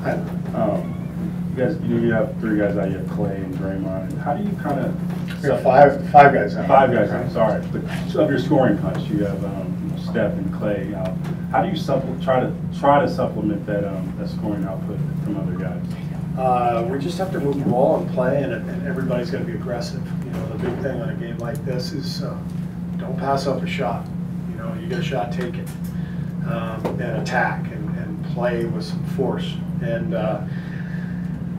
Hi. You have 3 guys out. You have Klay and Draymond. And how do you kind of? We have five guys out. 5 guys out. Sorry, but of your scoring punch, you have Steph and Klay. How do you try to supplement that scoring output from other guys? We just have to move the ball and play, and everybody's going to be aggressive. You know, the big thing on a game like this is don't pass up a shot. You know, you get a shot, take it, and attack and play with some force. And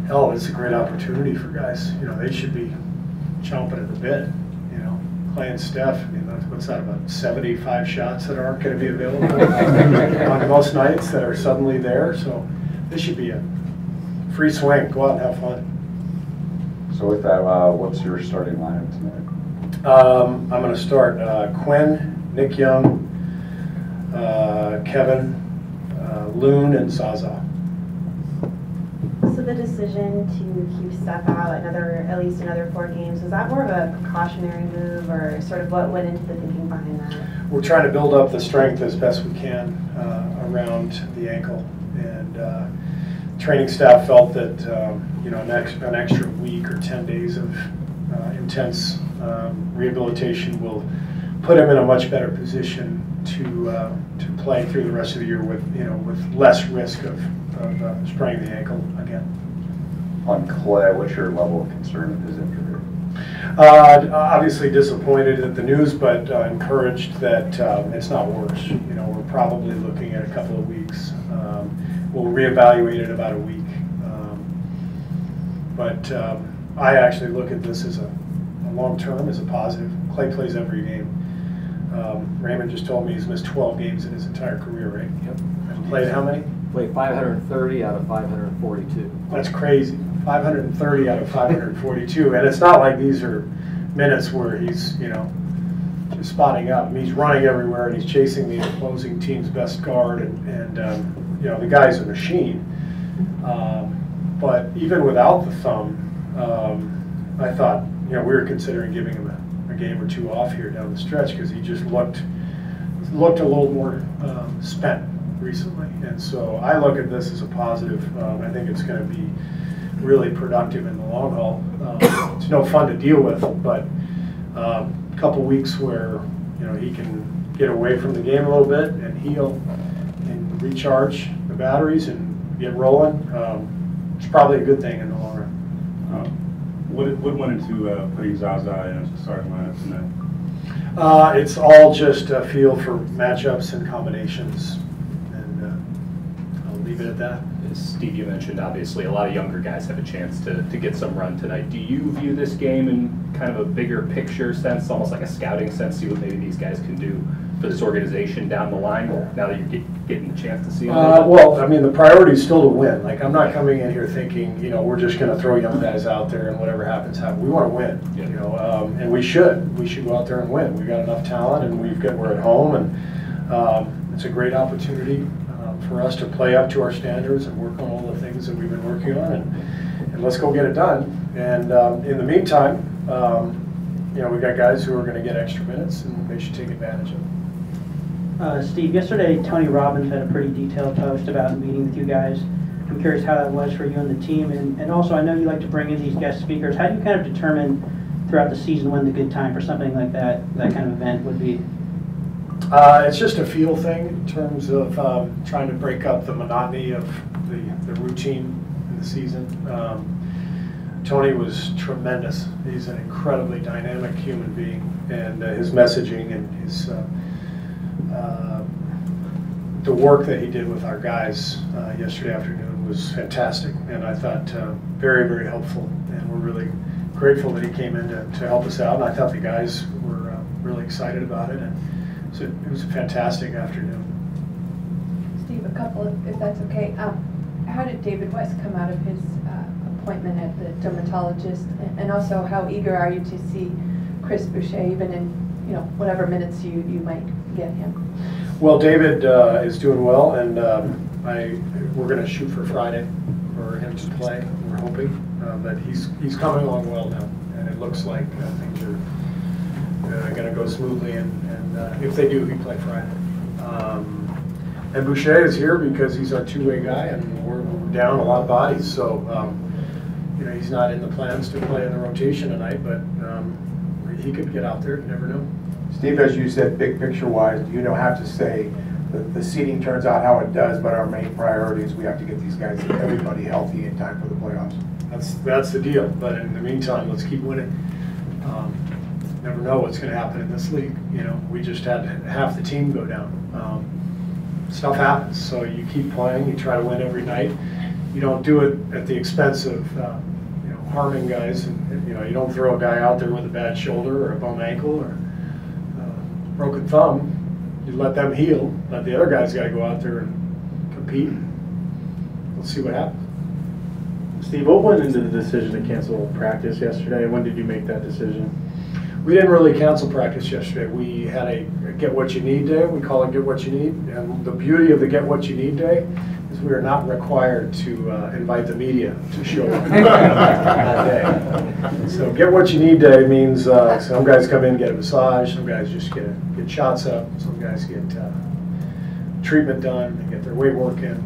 hell, it's a great opportunity for guys. You know, they should be chomping at the bit. You know, Klay and Steph. I mean, what's that, about 75 shots that aren't going to be available on most nights that are suddenly there. So this should be a free swing. Go out and have fun. So with that, what's your starting lineup tonight? I'm going to start Quinn, Nick Young, Kevin, Loon, and Zaza. So the decision to keep Steph out at least another 4 games, was that more of a precautionary move, or sort of what went into the thinking behind that? We're trying to build up the strength as best we can around the ankle, and training staff felt that you know, an extra week or 10 days of intense rehabilitation will put him in a much better position to play through the rest of the year with less risk of spraining the ankle again. On Klay, what's your level of concern with his injury? Obviously disappointed at the news, but encouraged that it's not worse. You know, we're probably looking at a couple of weeks. We'll reevaluate it about a week. But I actually look at this as a long term, as a positive. Klay plays every game. Raymond just told me he's missed 12 games in his entire career, right? Yep. And played how many? Played 530 out of 542. That's crazy. 530 out of 542, and it's not like these are minutes where he's, you know, just spotting up. I mean, he's running everywhere and he's chasing the opposing team's best guard, and you know, the guy's a machine. But even without the thumb, I thought, you know, we were considering giving him a game or 2 off here down the stretch because he just looked a little more spent recently, and so I look at this as a positive. I think it's going to be really productive in the long haul. It's no fun to deal with, but a couple weeks where, you know, he can get away from the game a little bit and heal and recharge the batteries and get rolling. It's probably a good thing in the long run. What went into putting Zaza in as a starting lineup tonight? It's all just a feel for matchups and combinations, and I'll leave it at that. Steve, you mentioned obviously a lot of younger guys have a chance to get some run tonight. Do you view this game in kind of a bigger picture sense, almost like a scouting sense, see what maybe these guys can do for this organization down the line now that you're getting the chance to see them? Well, I mean, the priority is still to win. Like, I'm not coming in here thinking, you know, we're just going to throw young guys out there and whatever happens, happens. We want to win, you know, and we should. We should go out there and win. We've got enough talent, and we're at home, and it's a great opportunity for us to play up to our standards and work on all the things that we've been working on, and let's go get it done. And in the meantime, you know, we've got guys who are going to get extra minutes, and they should take advantage of it. Steve, yesterday Tony Robbins had a pretty detailed post about meeting with you guys. I'm curious how that was for you and the team, and also I know you like to bring in these guest speakers. How do you kind of determine throughout the season when the good time for something like that kind of event would be? It's just a feel thing in terms of trying to break up the monotony of the routine in the season. Tony was tremendous. He's an incredibly dynamic human being, and his messaging and his the work that he did with our guys yesterday afternoon was fantastic, and I thought very, very helpful, and we're really grateful that he came in to help us out, and I thought the guys were really excited about it, and so it was a fantastic afternoon. Steve, a couple, if that's okay. How did D.West come out of his appointment at the dermatologist, and also how eager are you to see Chris Boucher, even in, you know, whatever minutes you might get him? Well, David is doing well, and we're going to shoot for Friday for him to play. We're hoping, but he's coming along well now, and it looks like things are going to go smoothly. And if they do, we play Friday. And Boucher is here because he's our two-way guy, and we're down a lot of bodies. So, you know, he's not in the plans to play in the rotation tonight, but he could get out there. You never know. Steve, as you said, big picture-wise, you don't have to say the seeding turns out how it does, but our main priority is we have to get these guys, everybody healthy in time for the playoffs. That's the deal. But in the meantime, let's keep winning. Never know what's going to happen in this league. You know, we just had half the team go down. Stuff happens, so you keep playing. You try to win every night. You don't do it at the expense of you know, harming guys. And you know, you don't throw a guy out there with a bad shoulder or a bum ankle or broken thumb. You let them heal. But the other guys got to go out there and compete. Let's see what happens. Steve, what went into the decision to cancel practice yesterday? When did you make that decision? We didn't really cancel practice yesterday. We had a get what you need day. We call it get what you need. And the beauty of the get what you need day is we are not required to invite the media to show up that day. So get what you need day means some guys come in, get a massage, some guys just get shots up, some guys get treatment done, they get their weight work in.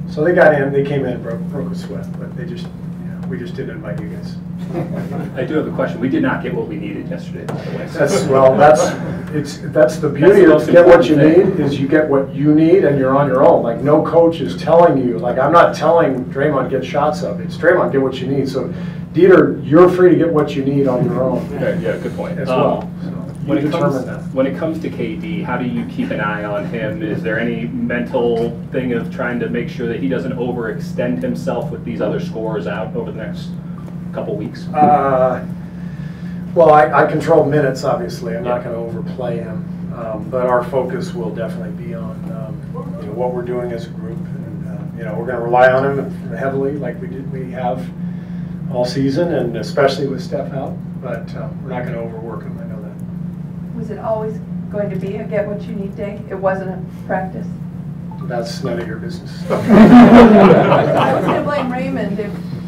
So they got in, they came in, broke a sweat, but they just, you know, we just didn't invite you guys. I do have a question. We did not get what we needed yesterday, by the way. That's the beauty of get what you need is you get what you need and you're on your own. Like no coach is telling you, like I'm not telling Draymond get shots up. It's Draymond get what you need. So Dieter, you're free to get what you need on your own. Yeah, good point. As well. So when it comes to KD, how do you keep an eye on him? Is there any mental thing of trying to make sure that he doesn't overextend himself with these other scores out over the next couple weeks? Well, I control minutes, obviously. I'm not going to overplay him. But our focus will definitely be on you know, what we're doing as a group. And, you know, we're going to rely on him heavily like we have all season, and especially with Steph out. But we're not going to overwork him. I know that. Was it always going to be a get what you need day? It wasn't a practice? That's none of your business. I was going to blame Raymond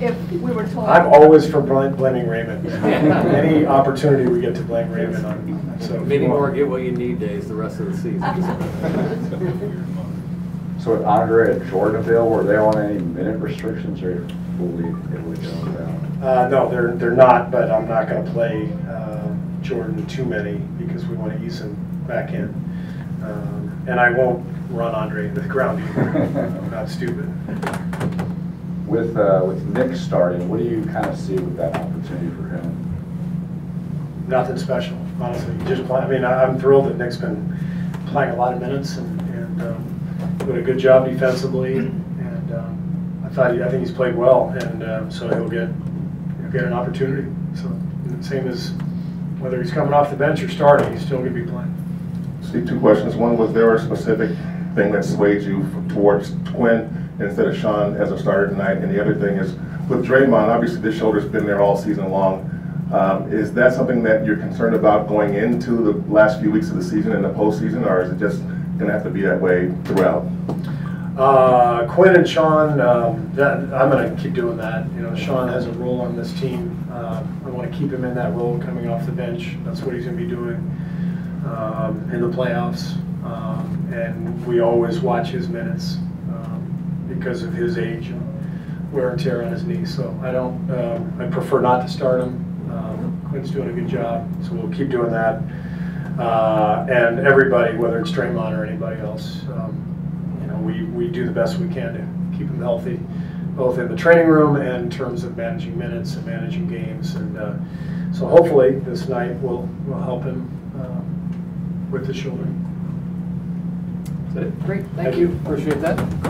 if we were told. I'm always for blaming Raymond. Any opportunity we get to blame Raymond on. So Many more get what you need days the rest of the season. So with Andre and Jordanville, were they on any minute restrictions or fully able to go down? No, they're not, but I'm not going to play Jordan too many because we want to ease him back in. And I won't run Andre into the ground either. I'm not stupid. With Nick starting, what do you kind of see with that opportunity for him? Nothing special, honestly. Just play. I mean, I'm thrilled that Nick's been playing a lot of minutes and doing a good job defensively. And I think he's played well, and so he'll get an opportunity. So same as whether he's coming off the bench or starting, he's still going to be playing. Steve, two questions. One, was there a specific thing that swayed you towards Quinn instead of Sean as a starter tonight? And the other thing is, with Draymond, obviously this shoulder's been there all season long. Is that something that you're concerned about going into the last few weeks of the season and the postseason, or is it just going to have to be that way throughout? Quinn and Sean, I'm going to keep doing that. You know, Sean has a role on this team. I want to keep him in that role coming off the bench. That's what he's going to be doing in the playoffs. And we always watch his minutes because of his age and wear and tear on his knee. So I prefer not to start him. Quinn's doing a good job, so we'll keep doing that. And everybody, whether it's Draymond or anybody else, you know, we do the best we can to keep him healthy, both in the training room and in terms of managing minutes and managing games. And so hopefully this night will help him with the shoulder. Great, thank you. Appreciate that.